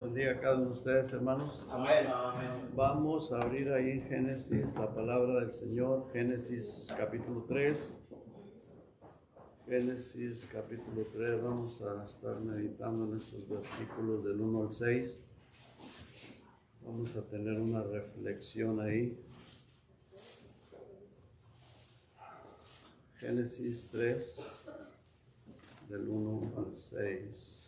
Bendiga a cada uno de ustedes, hermanos. Amén. Vamos a abrir ahí en Génesis la palabra del Señor. Génesis capítulo 3. Génesis capítulo 3. Vamos a estar meditando en esos versículos del 1 al 6. Vamos a tener una reflexión ahí. Génesis 3, del 1 al 6.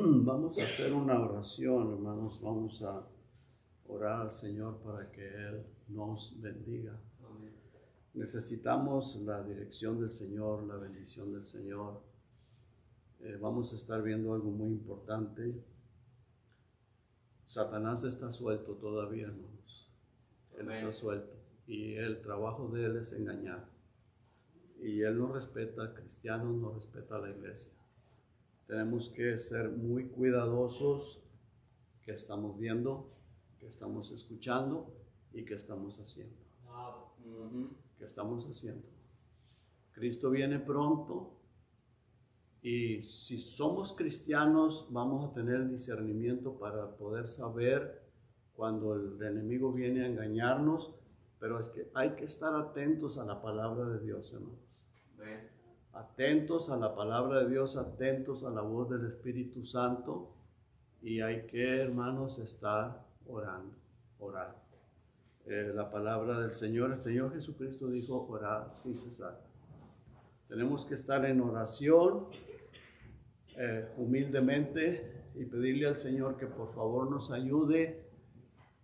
Vamos a hacer una oración, hermanos. Vamos a orar al Señor para que Él nos bendiga. Amén. Necesitamos la dirección del Señor, la bendición del Señor. Vamos a estar viendo algo muy importante. Satanás está suelto todavía, hermanos. Él está suelto. Y el trabajo de él es engañar. Y él no respeta a cristianos, no respeta a la iglesia. Tenemos que ser muy cuidadosos que estamos viendo, que estamos escuchando y que estamos haciendo. ¿Qué estamos haciendo? Cristo viene pronto y si somos cristianos vamos a tener discernimiento para poder saber cuando el enemigo viene a engañarnos, pero es que hay que estar atentos a la palabra de Dios, hermanos. Amén. Atentos a la palabra de Dios, atentos a la voz del Espíritu Santo, y hay que, hermanos, estar orando, orar. La palabra del Señor, el Señor Jesucristo dijo, orad sin cesar. Tenemos que estar en oración, humildemente, y pedirle al Señor que por favor nos ayude,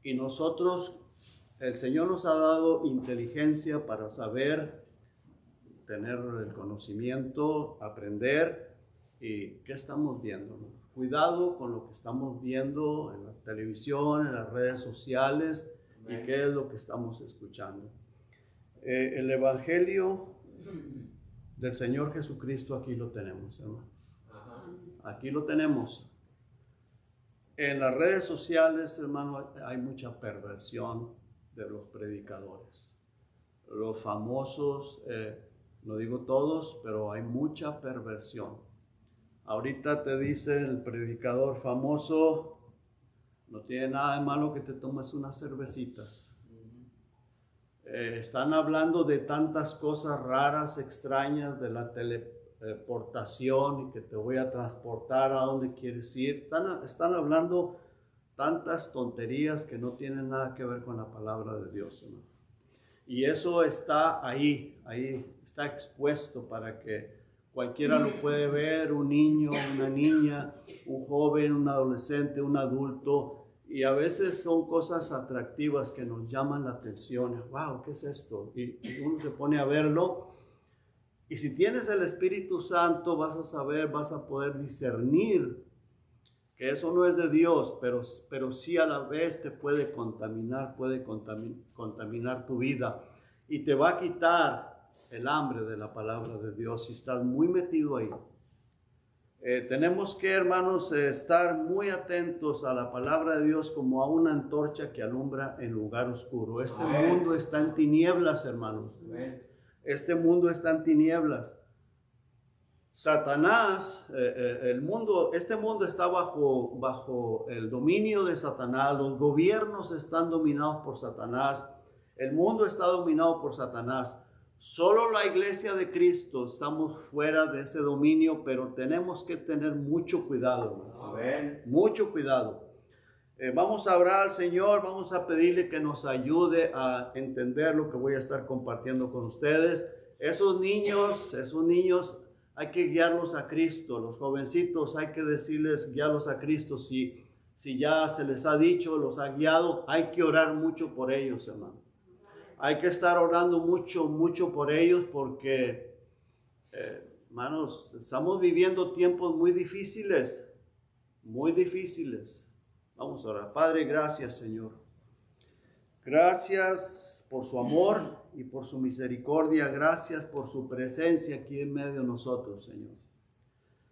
y nosotros, el Señor nos ha dado inteligencia para saber, tener el conocimiento, aprender. ¿Y qué estamos viendo? Cuidado con lo que estamos viendo en la televisión, en las redes sociales. Amén. Y qué es lo que estamos escuchando. El Evangelio del Señor Jesucristo aquí lo tenemos, hermanos. Aquí lo tenemos. En las redes sociales, hermano, hay mucha perversión de los predicadores. Los famosos, no digo todos, pero hay mucha perversión. Ahorita te dice el predicador famoso, no tiene nada de malo que te tomes unas cervecitas. Están hablando de tantas cosas raras, extrañas, de la teleportación y que te voy a transportar a donde quieres ir. Están hablando tantas tonterías que no tienen nada que ver con la palabra de Dios, hermano. Y eso está ahí está expuesto para que cualquiera lo puede ver, un niño, una niña, un joven, un adolescente, un adulto. Y a veces son cosas atractivas que nos llaman la atención. ¡Wow! ¿Qué es esto? Y uno se pone a verlo. Y si tienes el Espíritu Santo, vas a saber, vas a poder discernir que eso no es de Dios, pero sí a la vez te puede contaminar tu vida. Y te va a quitar el hambre de la palabra de Dios si estás muy metido ahí. Tenemos que, hermanos, estar muy atentos a la palabra de Dios como a una antorcha que alumbra en lugar oscuro. Este Amén. mundo está en tinieblas, hermanos. Amén. Este mundo está en tinieblas. Satanás, este mundo está bajo el dominio de Satanás. Los gobiernos están dominados por Satanás. El mundo está dominado por Satanás. Solo la iglesia de Cristo estamos fuera de ese dominio, pero tenemos que tener mucho cuidado, hermanos. Amén. Mucho cuidado. Vamos a orar al Señor, vamos a pedirle que nos ayude a entender lo que voy a estar compartiendo con ustedes. Esos niños hay que guiarlos a Cristo. Los jovencitos hay que decirles, guiarlos a Cristo. Si ya se les ha dicho, los ha guiado, hay que orar mucho por ellos, hermano. Hay que estar orando mucho por ellos porque, hermanos, estamos viviendo tiempos muy difíciles. Vamos a orar. Padre, gracias, Señor. Gracias por su amor y por su misericordia. Gracias por su presencia aquí en medio de nosotros, Señor.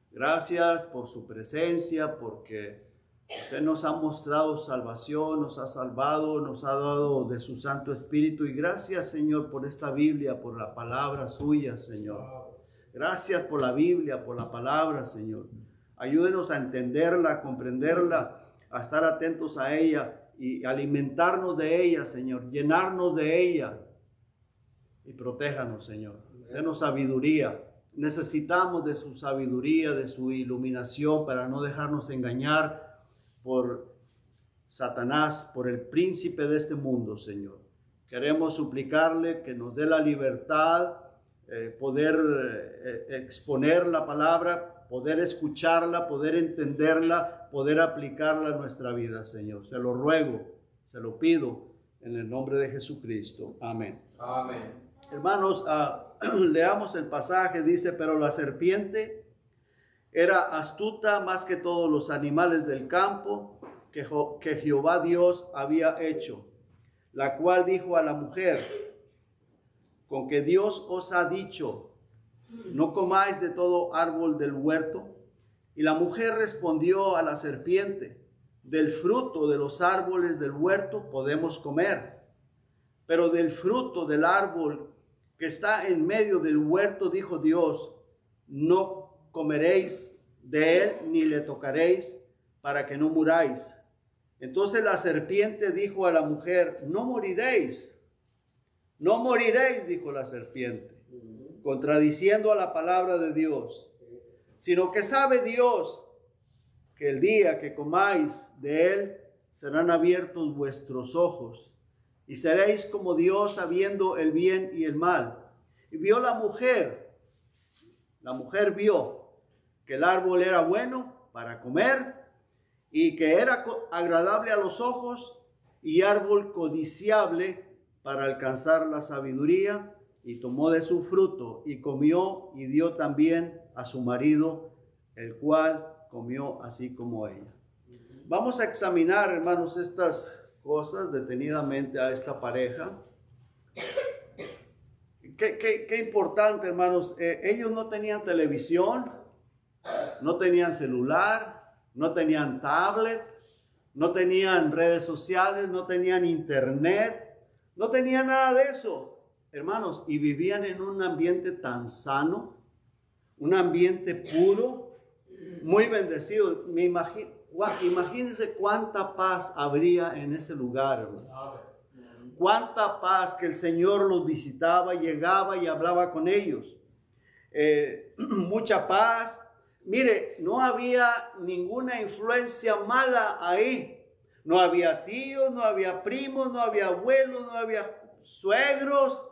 Gracias por su presencia, porque Usted nos ha mostrado salvación, nos ha salvado, nos ha dado de su Santo Espíritu. Y gracias, Señor, por esta Biblia, por la palabra suya, Señor. Gracias por la Biblia, por la palabra, Señor. Ayúdenos a entenderla, a comprenderla, a estar atentos a ella y alimentarnos de ella, Señor. Llenarnos de ella y protéjanos, Señor. Denos sabiduría. Necesitamos de su sabiduría, de su iluminación para no dejarnos engañar por Satanás, por el príncipe de este mundo, Señor. Queremos suplicarle que nos dé la libertad, poder exponer la palabra, poder escucharla, poder entenderla, poder aplicarla a nuestra vida, Señor. Se lo ruego, se lo pido en el nombre de Jesucristo. Amén. Amén. Hermanos, leamos el pasaje. Dice: pero la serpiente era astuta más que todos los animales del campo que Jehová Dios había hecho, la cual dijo a la mujer: con que Dios os ha dicho, no comáis de todo árbol del huerto. Y la mujer respondió a la serpiente: del fruto de los árboles del huerto podemos comer, pero del fruto del árbol que está en medio del huerto, dijo Dios, no comeréis de él ni le tocaréis, para que no muráis. Entonces la serpiente dijo a la mujer: no moriréis. No moriréis, dijo la serpiente, contradiciendo a la palabra de Dios, sino que sabe Dios que el día que comáis de él serán abiertos vuestros ojos y seréis como Dios, sabiendo el bien y el mal. Y vio la mujer vio que el árbol era bueno para comer y que era agradable a los ojos y árbol codiciable para alcanzar la sabiduría, y tomó de su fruto y comió y dio también a su marido, el cual comió así como ella. Vamos a examinar, hermanos, estas cosas detenidamente a esta pareja. Qué importante, hermanos. Ellos no tenían televisión, no tenían celular, no tenían tablet, no tenían redes sociales, no tenían internet. No tenía nada de eso, hermanos, y vivían en un ambiente tan sano, un ambiente puro, muy bendecido. Imagínense cuánta paz habría en ese lugar, hermanos. Cuánta paz, que el Señor los visitaba, llegaba y hablaba con ellos. Mucha paz. Mire, no había ninguna influencia mala ahí. No había tíos, no había primos, no había abuelos, no había suegros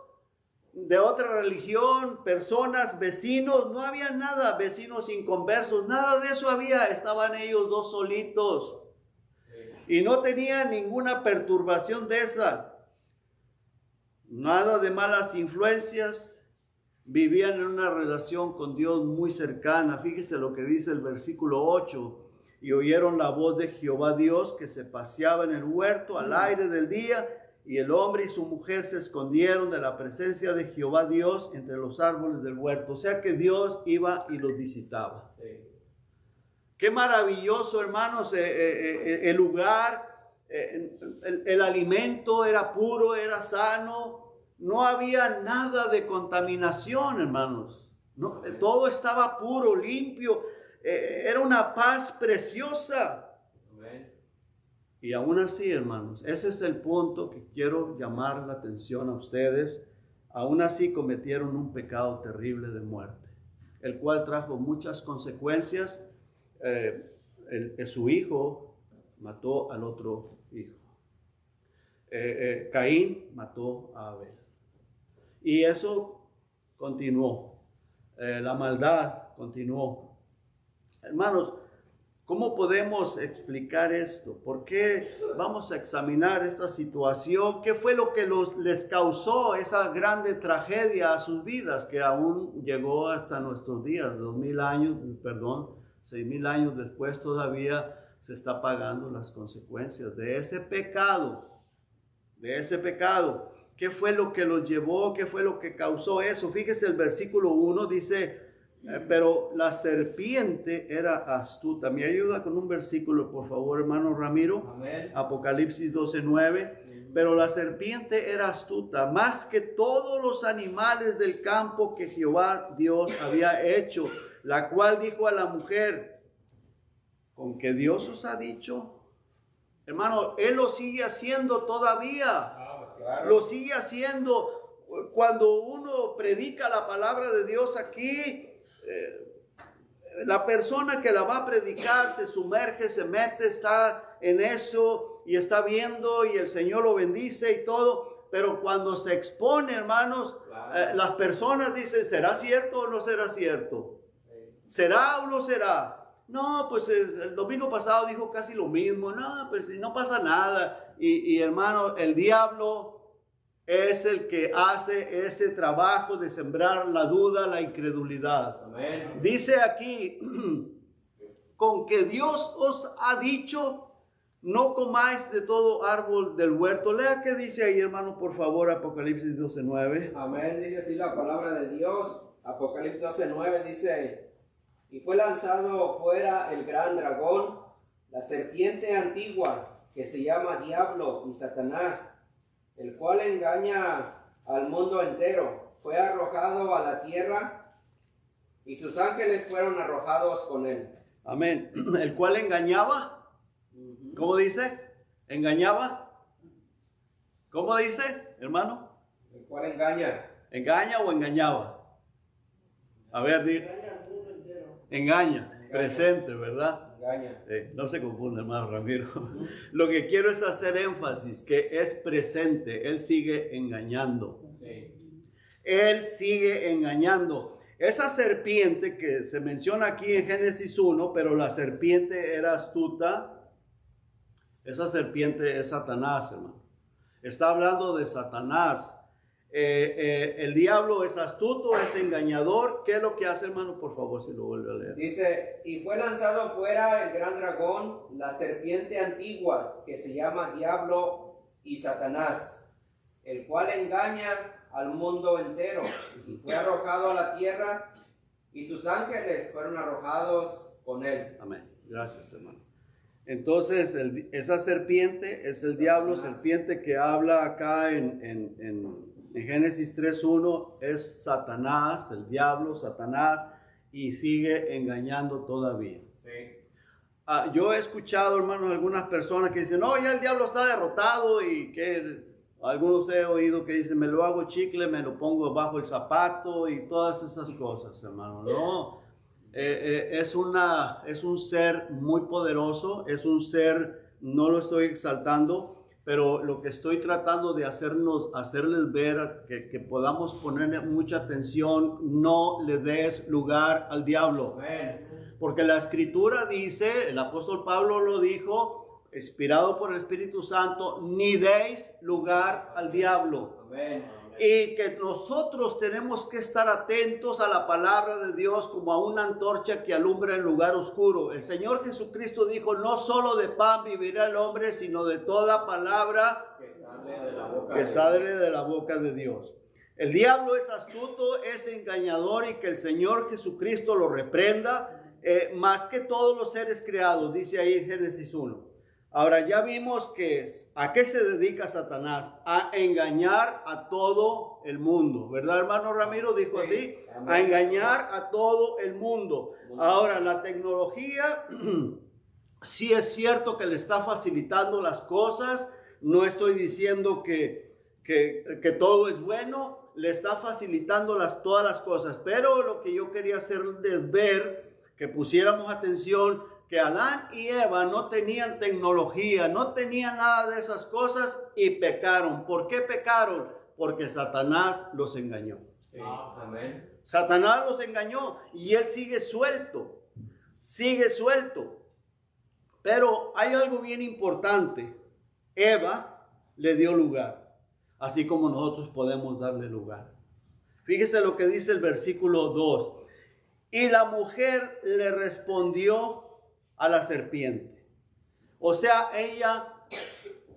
de otra religión, personas, vecinos, no había nada, vecinos inconversos, nada de eso había. Estaban ellos dos solitos y no tenían ninguna perturbación de esa, nada de malas influencias. Vivían en una relación con Dios muy cercana. Fíjese lo que dice el versículo 8. Y oyeron la voz de Jehová Dios, que se paseaba en el huerto al aire del día, y el hombre y su mujer se escondieron de la presencia de Jehová Dios entre los árboles del huerto. O sea que Dios iba y los visitaba. Sí. Qué maravilloso, hermanos, el lugar, el alimento era puro, era sano, no había nada de contaminación, hermanos. No, todo estaba puro, limpio. Era una paz preciosa. Amén. Y aún así, hermanos, ese es el punto que quiero llamar la atención a ustedes. Aún así cometieron un pecado terrible de muerte, el cual trajo muchas consecuencias. Su hijo mató al otro hijo. Caín mató a Abel. Y eso continuó. La maldad continuó. Hermanos, ¿cómo podemos explicar esto? ¿Por qué vamos a examinar esta situación? ¿Qué fue lo que les causó esa grande tragedia a sus vidas, que aún llegó hasta nuestros días? 6,000 años después todavía se está pagando las consecuencias de ese pecado. ¿Qué fue lo que los llevó? ¿Qué fue lo que causó eso? Fíjese el versículo 1, dice: Pero la serpiente era astuta. ¿Me ayuda con un versículo, por favor, hermano Ramiro? Amén. Apocalipsis 12:9. Pero la serpiente era astuta, más que todos los animales del campo que Jehová Dios había hecho, la cual dijo a la mujer: ¿con qué Dios os ha dicho? Hermano, Él lo sigue haciendo todavía. Claro. Lo sigue haciendo. Cuando uno predica la palabra de Dios aquí, la persona que la va a predicar se sumerge, se mete, está en eso y está viendo y el Señor lo bendice y todo. Pero cuando se expone, hermanos, las personas dicen: ¿será cierto o no será cierto? ¿Será o no será? No, pues el domingo pasado dijo casi lo mismo. No, pues no pasa nada. Y hermano, el diablo es el que hace ese trabajo de sembrar la duda, la incredulidad. Amén. Dice aquí: con que Dios os ha dicho, no comáis de todo árbol del huerto. Lea qué dice ahí, hermano, por favor, Apocalipsis 12:9. Amén. Dice así la palabra de Dios. Apocalipsis 12:9 dice: y fue lanzado fuera el gran dragón, la serpiente antigua, que se llama Diablo y Satanás, el cual engaña al mundo entero. Fue arrojado a la tierra y sus ángeles fueron arrojados con él. Amén. El cual engañaba. ¿Cómo dice? ¿Engañaba? ¿Cómo dice, hermano? El cual engaña. ¿Engaña o engañaba? A ver, engaña, presente, ¿verdad? Engaña. No se confunde, hermano Ramiro. Lo que quiero es hacer énfasis, que es presente. Él sigue engañando. Sí. Él sigue engañando. Esa serpiente que se menciona aquí en Génesis 1, pero la serpiente era astuta. Esa serpiente es Satanás, hermano. Está hablando de Satanás. El diablo es astuto, es engañador. ¿Qué es lo que hace, hermano? Por favor, si lo vuelve a leer. Dice: y fue lanzado fuera el gran dragón, la serpiente antigua, que se llama Diablo y Satanás, el cual engaña al mundo entero. Y fue arrojado a la tierra, y sus ángeles fueron arrojados con él. Amén. Gracias, hermano. Entonces, esa serpiente es el diablo, serpiente que habla acá en Génesis 3:1, es Satanás, el diablo, Satanás, y sigue engañando todavía. Sí. Yo he escuchado, hermanos, algunas personas que dicen: no, ya el diablo está derrotado, y que algunos he oído que dicen: me lo hago chicle, me lo pongo bajo el zapato y todas esas cosas, hermano. No, es un ser muy poderoso, es un ser, no lo estoy exaltando, pero lo que estoy tratando de hacerles ver, que podamos ponerle mucha atención. No le des lugar al diablo. Amén. Porque la escritura dice, el apóstol Pablo lo dijo, inspirado por el Espíritu Santo: ni deis lugar al diablo. Amén. Y que nosotros tenemos que estar atentos a la palabra de Dios como a una antorcha que alumbra el lugar oscuro. El Señor Jesucristo dijo: no solo de pan vivirá el hombre, sino de toda palabra que sale de la boca de Dios. El diablo es astuto, es engañador, y que el Señor Jesucristo lo reprenda, más que todos los seres creados, dice ahí en Génesis 1. Ahora ya vimos que ¿a qué se dedica Satanás? A engañar a todo el mundo, ¿verdad, hermano Ramiro? Dijo así: a engañar a todo el mundo. Ahora, la tecnología sí es cierto que le está facilitando las cosas. No estoy diciendo que todo es bueno, le está facilitando todas las cosas. Pero lo que yo quería hacerles ver, que pusiéramos atención, que Adán y Eva no tenían tecnología, no tenían nada de esas cosas, y pecaron. ¿Por qué pecaron? Porque Satanás los engañó. Sí. Amén. Satanás los engañó y él sigue suelto. Pero hay algo bien importante. Eva le dio lugar, así como nosotros podemos darle lugar. Fíjese lo que dice el versículo 2. Y la mujer le respondió a la serpiente. O sea, ella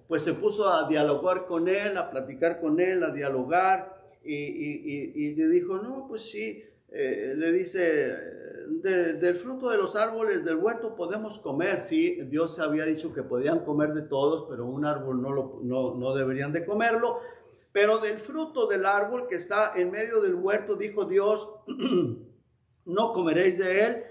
pues se puso a dialogar con él, a platicar con él, a dialogar, y le dijo: no, pues sí, le dice, del fruto de los árboles del huerto podemos comer. Sí, Dios había dicho que podían comer de todos, pero un árbol no deberían de comerlo. Pero del fruto del árbol que está en medio del huerto, dijo Dios, no comeréis de él.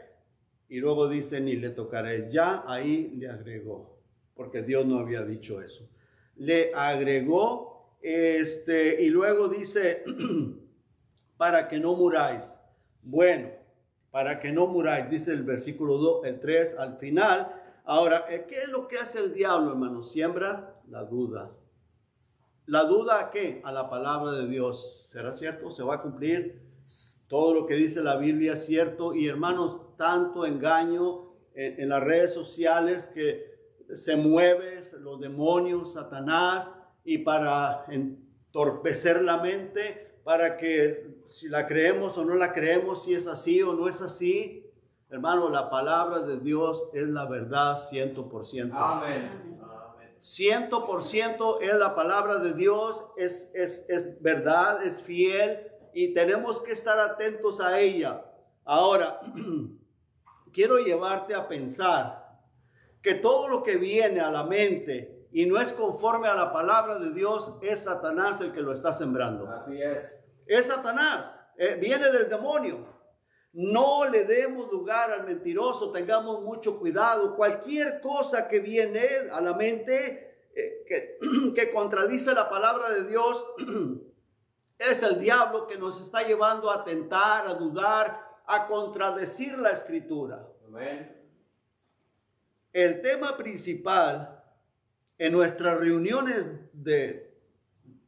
Y luego dice, ni le tocaréis. Ya ahí le agregó, porque Dios no había dicho eso. Le agregó, y luego dice, para que no muráis. Bueno, para que no muráis, dice el versículo 2, el 3 al final. Ahora, ¿qué es lo que hace el diablo, hermano? Siembra la duda. ¿La duda a qué? A la palabra de Dios. ¿Será cierto? ¿Se va a cumplir? Todo lo que dice la Biblia es cierto. Y hermanos, tanto engaño en las redes sociales que se mueve los demonios, Satanás, y para entorpecer la mente, para que si la creemos o no la creemos, si es así o no es así. Hermano, la palabra de Dios es la verdad 100%. Amén. 100% es la palabra de Dios, es verdad, es fiel y tenemos que estar atentos a ella. Ahora, quiero llevarte a pensar que todo lo que viene a la mente y no es conforme a la palabra de Dios es Satanás el que lo está sembrando. Así es. Es Satanás, viene del demonio. No le demos lugar al mentiroso, tengamos mucho cuidado. Cualquier cosa que viene a la mente que contradice la palabra de Dios es el diablo que nos está llevando a tentar, a dudar, a contradecir la escritura. Amén. El tema principal en nuestras reuniones de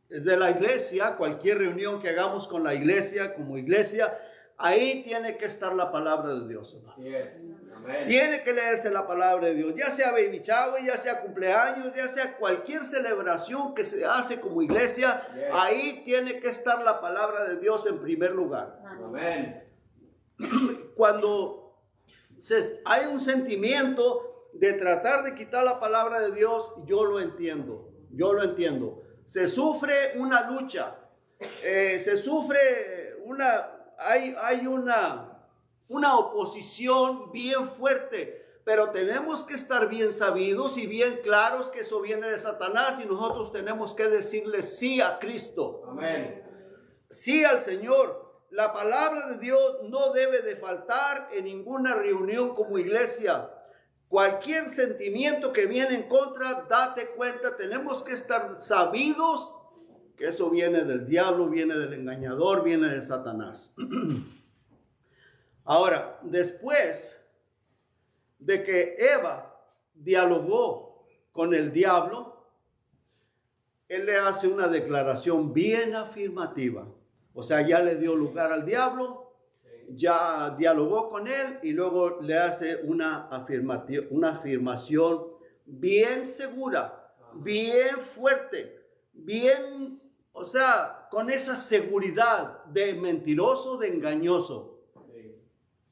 la iglesia, cualquier reunión que hagamos con la iglesia, como iglesia, ahí tiene que estar la palabra de Dios, hermano. Así es. Amén. Tiene que leerse la palabra de Dios, ya sea baby shower, ya sea cumpleaños, ya sea cualquier celebración que se hace como iglesia, Yes. Ahí tiene que estar la palabra de Dios en primer lugar. Amén. Cuando hay un sentimiento de tratar de quitar la palabra de Dios, yo lo entiendo. Se sufre una lucha, se sufre hay una oposición bien fuerte, pero tenemos que estar bien sabidos y bien claros que eso viene de Satanás y nosotros tenemos que decirle sí a Cristo. Amén. Sí al Señor. La palabra de Dios no debe de faltar en ninguna reunión como iglesia. Cualquier sentimiento que viene en contra, date cuenta, tenemos que estar sabidos que eso viene del diablo, viene del engañador, viene de Satanás. Ahora, después de que Eva dialogó con el diablo, él le hace una declaración bien afirmativa. O sea, ya le dio lugar al diablo, ya dialogó con él y luego le hace una afirmación bien segura, bien fuerte, bien, o sea, con esa seguridad de mentiroso, de engañoso,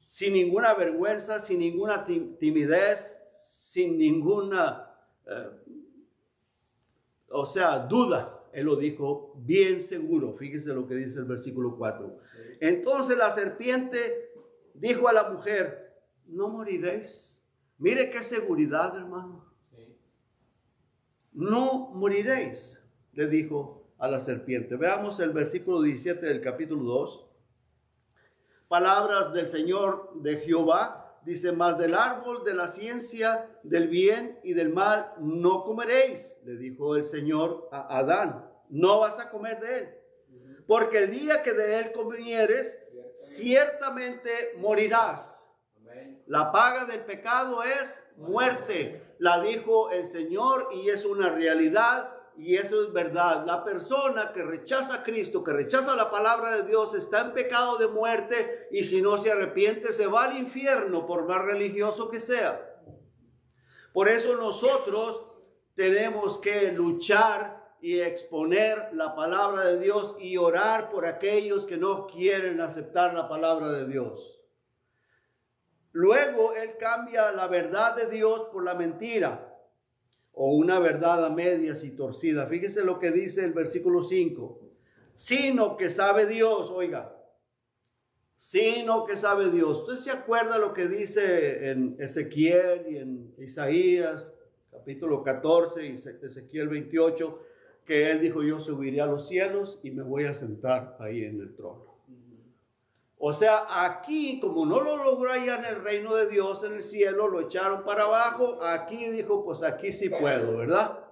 sin ninguna vergüenza, sin ninguna timidez, sin ninguna, duda. Él lo dijo bien seguro. Fíjese lo que dice el versículo 4. Sí. Entonces la serpiente dijo a la mujer, no moriréis. Mire qué seguridad, hermano. Sí. No moriréis, le dijo a la serpiente. Veamos el versículo 17 del capítulo 2. Palabras del Señor de Jehová. Dice, mas del árbol de la ciencia del bien y del mal no comeréis, le dijo el Señor a Adán. No vas a comer de él, porque el día que de él comieres, ciertamente morirás. La paga del pecado es muerte, la dijo el Señor, y es una realidad, y eso es verdad. La persona que rechaza a Cristo, que rechaza la palabra de Dios, está en pecado de muerte, y si no se arrepiente, se va al infierno, por más religioso que sea. Por eso nosotros tenemos que luchar y exponer la palabra de Dios y orar por aquellos que no quieren aceptar la palabra de Dios. Luego él cambia la verdad de Dios por la mentira, o una verdad a medias y torcida. Fíjese lo que dice el versículo 5. Sino que sabe Dios, oiga, sino que sabe Dios. ¿Usted se acuerda lo que dice en Ezequiel y en Isaías, capítulo 14 y Ezequiel 28, que él dijo, yo subiré a los cielos y me voy a sentar ahí en el trono? O sea, aquí, como no lo logró allá en el reino de Dios, en el cielo, lo echaron para abajo. Aquí dijo, pues aquí sí puedo, ¿verdad?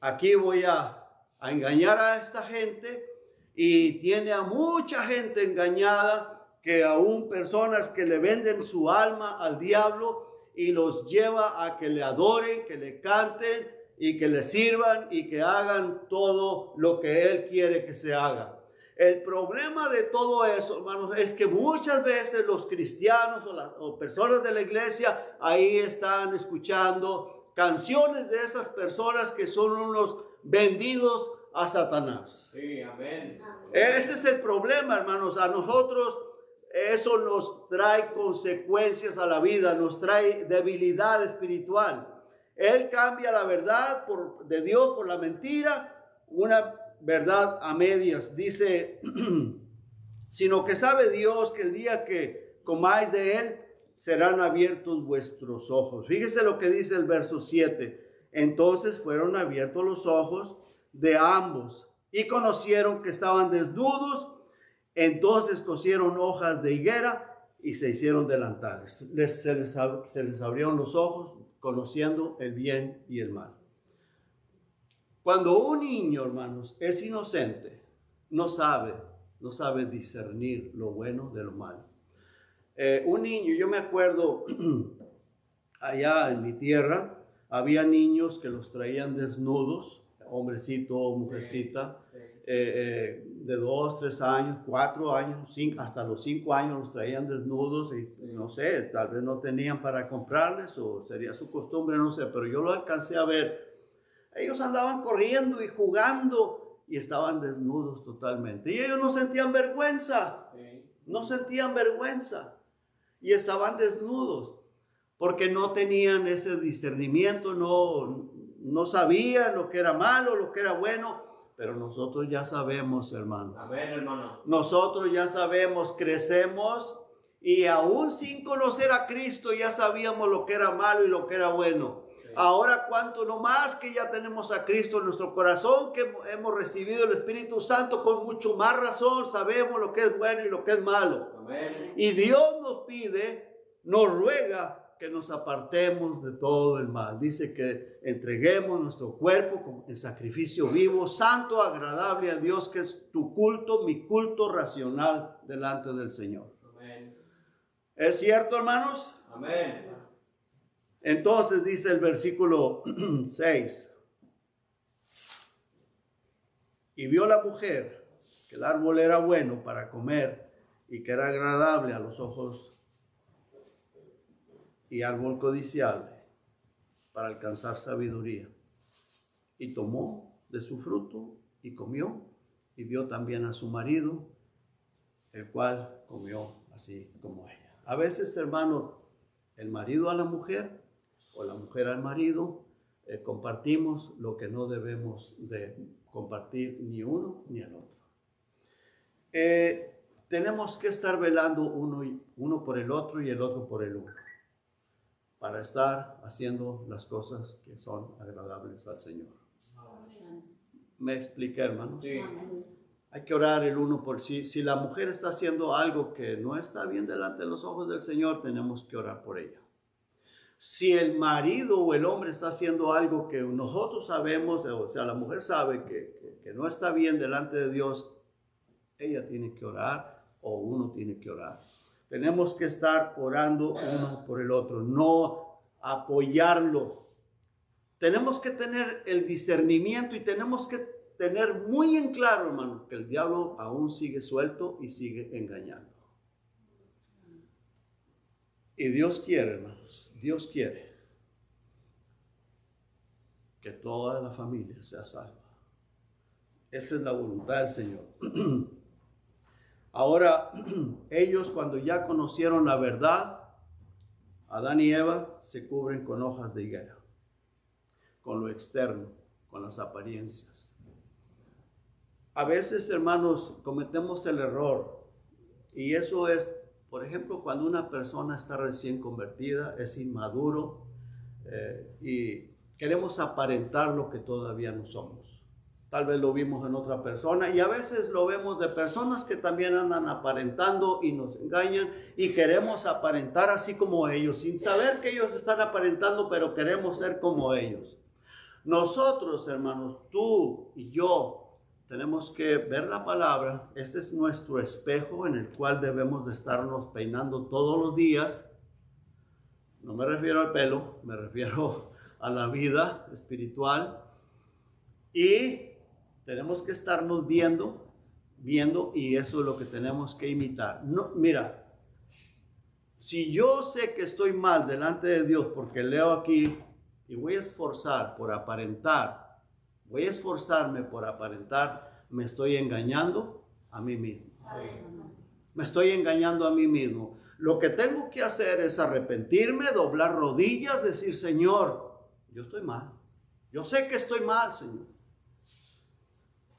Aquí voy a engañar a esta gente, y tiene a mucha gente engañada, que aún personas que le venden su alma al diablo y los lleva a que le adoren, que le canten y que le sirvan y que hagan todo lo que él quiere que se haga. El problema de todo eso, hermanos, es que muchas veces los cristianos o personas de la iglesia ahí están escuchando canciones de esas personas que son unos vendidos a Satanás. Sí, amén. Ese es el problema, hermanos. A nosotros eso nos trae consecuencias a la vida, nos trae debilidad espiritual. Él cambia la verdad de Dios por la mentira, una verdad a medias. Dice, sino que sabe Dios que el día que comáis de él, serán abiertos vuestros ojos. Fíjese lo que dice el verso 7. Entonces fueron abiertos los ojos de ambos y conocieron que estaban desnudos. Entonces cosieron hojas de higuera y se hicieron delantales. Se les abrieron los ojos, conociendo el bien y el mal. Cuando un niño, hermanos, es inocente, no sabe discernir lo bueno de lo malo. Un niño, yo me acuerdo, allá en mi tierra, había niños que los traían desnudos, hombrecito o mujercita, de 2, 3 años, 4 años, hasta los 5 años los traían desnudos y no sé, tal vez no tenían para comprarles o sería su costumbre, no sé, pero yo lo alcancé a ver. Ellos andaban corriendo y jugando y estaban desnudos totalmente. Y ellos no sentían vergüenza, y estaban desnudos porque no tenían ese discernimiento, no sabían lo que era malo, lo que era bueno. Pero nosotros ya sabemos, hermanos. Amén, hermano. Nosotros ya sabemos, crecemos y aún sin conocer a Cristo ya sabíamos lo que era malo y lo que era bueno. Sí. Ahora cuánto no más que ya tenemos a Cristo en nuestro corazón, que hemos recibido el Espíritu Santo, con mucho más razón sabemos lo que es bueno y lo que es malo. Amén. Y Dios nos pide, nos ruega que nos apartemos de todo el mal. Dice que entreguemos nuestro cuerpo como en sacrificio vivo, santo, agradable a Dios, que es tu culto, mi culto racional delante del Señor. Amén. ¿Es cierto, hermanos? Amén. Entonces dice el versículo 6. Y vio la mujer que el árbol era bueno para comer y que era agradable a los ojos y árbol codiciable para alcanzar sabiduría. Y tomó de su fruto y comió, y dio también a su marido, el cual comió así como ella. A veces, hermanos, el marido a la mujer o la mujer al marido compartimos lo que no debemos de compartir ni uno ni el otro. Tenemos que estar velando uno por el otro y el otro por el uno, para estar haciendo las cosas que son agradables al Señor. ¿Me expliqué, hermanos? Sí. Hay que orar el uno por sí. Si la mujer está haciendo algo que no está bien delante de los ojos del Señor, tenemos que orar por ella. Si el marido o el hombre está haciendo algo que nosotros sabemos, o sea, la mujer sabe que no está bien delante de Dios, ella tiene que orar o uno tiene que orar. Tenemos que estar orando uno por el otro, no apoyarlo. Tenemos que tener el discernimiento y tenemos que tener muy en claro, hermano, que el diablo aún sigue suelto y sigue engañando. Y Dios quiere, hermanos, Dios quiere que toda la familia sea salva. Esa es la voluntad del Señor. Ahora, ellos cuando ya conocieron la verdad, Adán y Eva se cubren con hojas de higuera, con lo externo, con las apariencias. A veces, hermanos, cometemos el error Y eso es, por ejemplo, cuando una persona está recién convertida, es inmaduro y queremos aparentar lo que todavía no somos. Tal vez lo vimos en otra persona y a veces lo vemos de personas que también andan aparentando y nos engañan y queremos aparentar así como ellos, sin saber que ellos están aparentando, pero queremos ser como ellos. Nosotros, hermanos, tú y yo, tenemos que ver la palabra. Este es nuestro espejo en el cual debemos de estarnos peinando todos los días. No me refiero al pelo, me refiero a la vida espiritual. Y tenemos que estarnos viendo, y eso es lo que tenemos que imitar. No, mira, si yo sé que estoy mal delante de Dios porque leo aquí y voy a esforzarme por aparentar, me estoy engañando a mí mismo. Me estoy engañando a mí mismo. Lo que tengo que hacer es arrepentirme, doblar rodillas, decir, Señor, yo estoy mal. Yo sé que estoy mal, Señor.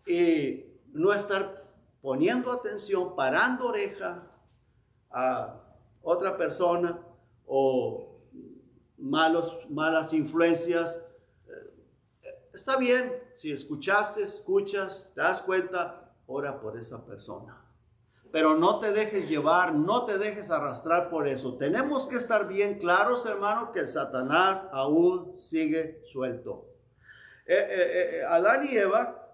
Y no estar poniendo atención, parando oreja a otra persona o malas influencias. Está bien, si escuchas, te das cuenta, ora por esa persona. Pero no te dejes llevar, no te dejes arrastrar por eso. Tenemos que estar bien claros, hermanos, que el Satanás aún sigue suelto. Adán y Eva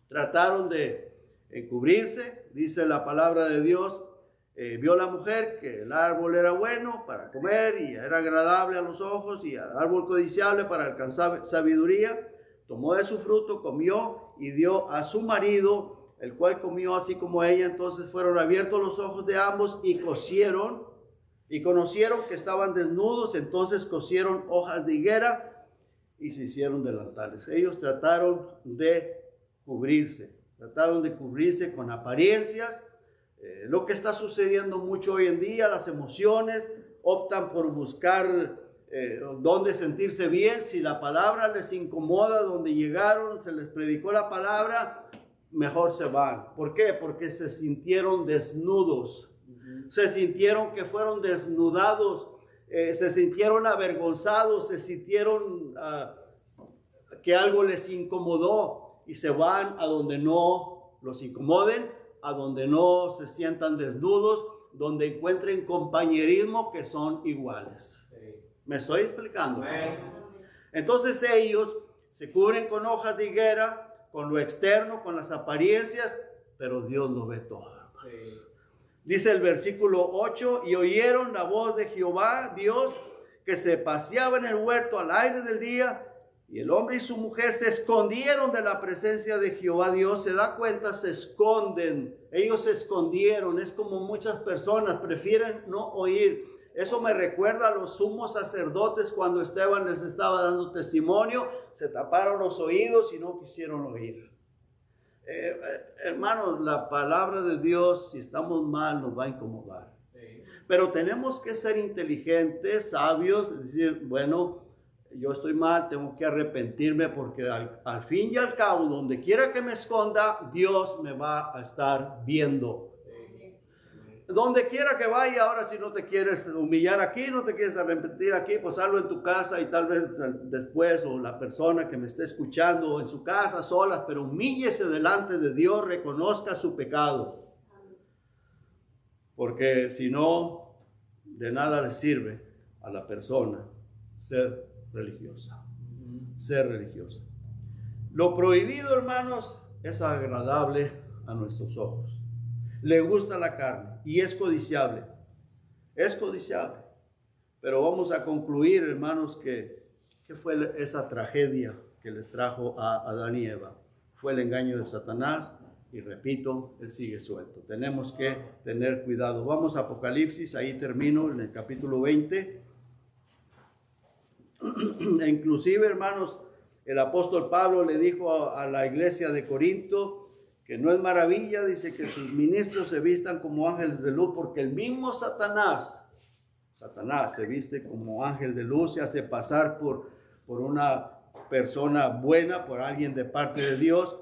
trataron de encubrirse, dice la palabra de Dios. Vio la mujer que el árbol era bueno para comer y era agradable a los ojos y al árbol codiciable para alcanzar sabiduría. Tomó de su fruto, comió y dio a su marido, el cual comió así como ella. Entonces fueron abiertos los ojos de ambos y conocieron que estaban desnudos. Entonces cosieron hojas de higuera y se hicieron delantales. Ellos trataron de cubrirse con apariencias. Lo que está sucediendo mucho hoy en día, las emociones optan por buscar dónde sentirse bien. Si la palabra les incomoda, donde llegaron, se les predicó la palabra, mejor se van. ¿Por qué? Porque se sintieron desnudos, se sintieron que fueron desnudados, se sintieron avergonzados, se sintieron que algo les incomodó y se van a donde no los incomoden, a donde no se sientan desnudos, donde encuentren compañerismo que son iguales. ¿Me estoy explicando? Entonces ellos se cubren con hojas de higuera, con lo externo, con las apariencias, pero Dios lo ve todo. Dice el versículo 8, y oyeron la voz de Jehová, Dios, que se paseaba en el huerto al aire del día, y el hombre y su mujer se escondieron de la presencia de Jehová Dios. Se da cuenta, se esconden. Ellos se escondieron. Es como muchas personas prefieren no oír. Eso me recuerda a los sumos sacerdotes cuando Esteban les estaba dando testimonio. Se taparon los oídos y no quisieron oír. Hermanos, la palabra de Dios, si estamos mal, nos va a incomodar. Pero tenemos que ser inteligentes, sabios, es decir, bueno, yo estoy mal, tengo que arrepentirme porque al fin y al cabo, donde quiera que me esconda, Dios me va a estar viendo. Donde quiera que vaya, ahora si no te quieres humillar aquí, no te quieres arrepentir aquí, pues hazlo en tu casa y tal vez después, o la persona que me esté escuchando en su casa, solas, pero humíllese delante de Dios, reconozca su pecado. Porque si no, de nada le sirve a la persona ser religiosa. Lo prohibido, hermanos, es agradable a nuestros ojos. Le gusta la carne y es codiciable. Pero vamos a concluir, hermanos, que fue esa tragedia que les trajo a Adán y Eva. Fue el engaño de Satanás y repito, él sigue suelto. Tenemos que tener cuidado. Vamos a Apocalipsis, ahí termino en el capítulo 20. E inclusive, hermanos, el apóstol Pablo le dijo a la iglesia de Corinto que no es maravilla, dice, que sus ministros se vistan como ángeles de luz, porque el mismo Satanás se viste como ángel de luz, se hace pasar por una persona buena, por alguien de parte de Dios,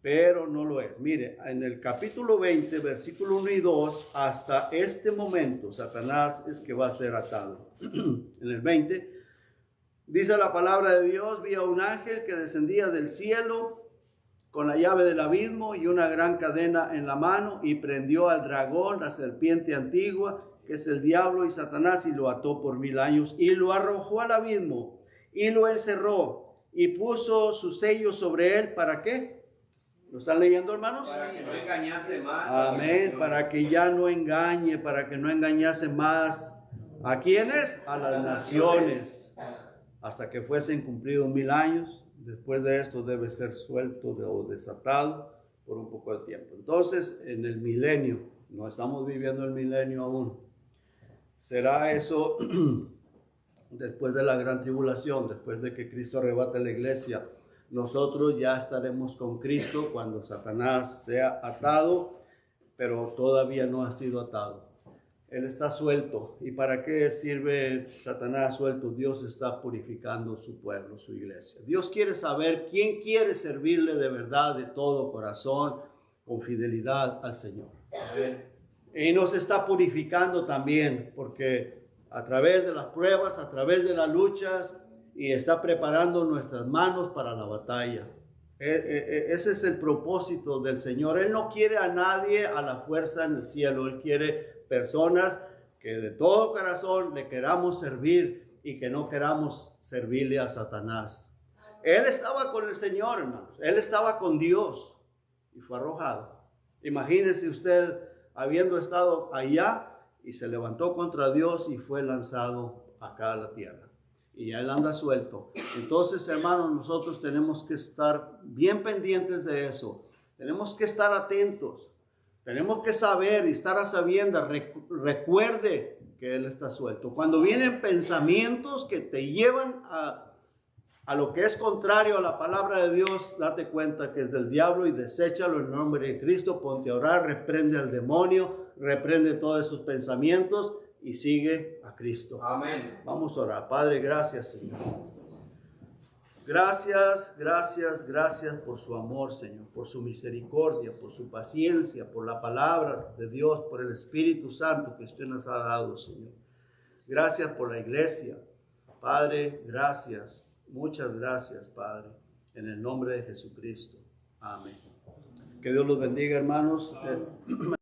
pero no lo es. Mire, en el capítulo 20, versículo 1 y 2, hasta este momento, Satanás es que va a ser atado. En el 20, dice la palabra de Dios: vi a un ángel que descendía del cielo con la llave del abismo y una gran cadena en la mano, y prendió al dragón, la serpiente antigua, que es el diablo y Satanás, y lo ató por 1000 años, y lo arrojó al abismo, y lo encerró, y puso su sello sobre él. ¿Para qué? ¿Lo están leyendo, hermanos? Para que no engañase más. Amén, para que ya no engañe, para que no engañase más. ¿A quiénes? A las naciones, hasta que fuesen cumplidos 1000 años. Después de esto debe ser suelto o desatado por un poco de tiempo. Entonces, en el milenio, no estamos viviendo el milenio aún, será eso después de la gran tribulación, después de que Cristo arrebate la iglesia. Nosotros ya estaremos con Cristo cuando Satanás sea atado, pero todavía no ha sido atado. Él está suelto. ¿Y para qué sirve Satanás suelto? Dios está purificando su pueblo, su iglesia. Dios quiere saber quién quiere servirle de verdad, de todo corazón, con fidelidad al Señor. Y nos está purificando también, porque a través de las pruebas, a través de las luchas, y está preparando nuestras manos para la batalla. Ese es el propósito del Señor. Él no quiere a nadie a la fuerza en el cielo. Él quiere personas que de todo corazón le queramos servir y que no queramos servirle a Satanás. Él estaba con el Señor, hermanos. Él estaba con Dios y fue arrojado. Imagínese usted habiendo estado allá y se levantó contra Dios y fue lanzado acá a la tierra. Y él anda suelto. Entonces, hermanos, nosotros tenemos que estar bien pendientes de eso. Tenemos que estar atentos. Tenemos que saber y estar a sabiendas. Recuerde que él está suelto. Cuando vienen pensamientos que te llevan a lo que es contrario a la palabra de Dios, date cuenta que es del diablo y deséchalo en nombre de Cristo. Ponte a orar, reprende al demonio, reprende todos esos pensamientos y sigue a Cristo. Amén. Vamos a orar. Padre, gracias, Señor. Gracias, gracias, gracias por su amor, Señor, por su misericordia, por su paciencia, por la palabra de Dios, por el Espíritu Santo que usted nos ha dado, Señor. Gracias por la iglesia. Padre, gracias. Muchas gracias, Padre. En el nombre de Jesucristo. Amén. Que Dios los bendiga, hermanos.